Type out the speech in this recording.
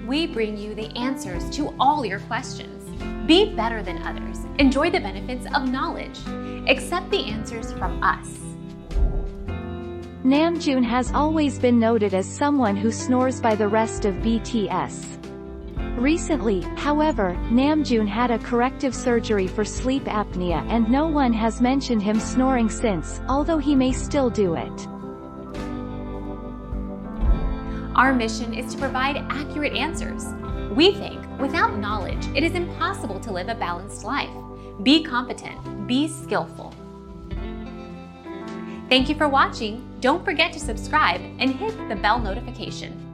we bring you the answers to all your questions. Be better than others. Enjoy the benefits of knowledge. Accept the answers from us. Namjoon has always been noted as someone who snores by the rest of BTS. Recently, however, Namjoon had a corrective surgery for sleep apnea and no one has mentioned him snoring since, although he may still do it. Our mission is to provide accurate answers. We think without knowledge, it is impossible to live a balanced life. Be competent, be skillful. Thank you for watching. Don't forget to subscribe and hit the bell notification.